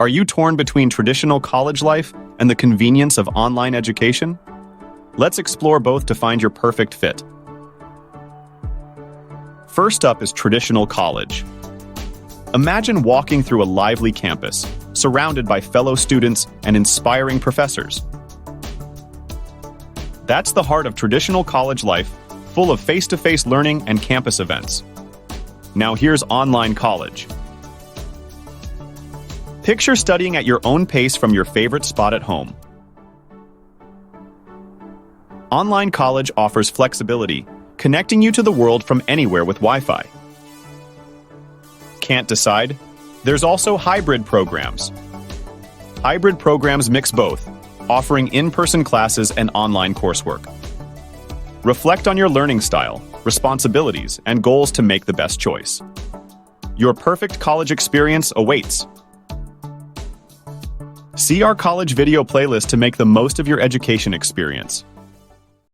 Are you torn between traditional college life and the convenience of online education? Let's explore both to find your perfect fit. First up is traditional college. Imagine walking through a lively campus, surrounded by fellow students and inspiring professors. That's the heart of traditional college life, full of face-to-face learning and campus events. Now here's online college. Picture studying at your own pace from your favorite spot at home. Online college offers flexibility, connecting you to the world from anywhere with Wi-Fi. Can't decide? There's also hybrid programs. Hybrid programs mix both, offering in-person classes and online coursework. Reflect on your learning style, responsibilities, and goals to make the best choice. Your perfect college experience awaits. See our college video playlist to make the most of your education experience.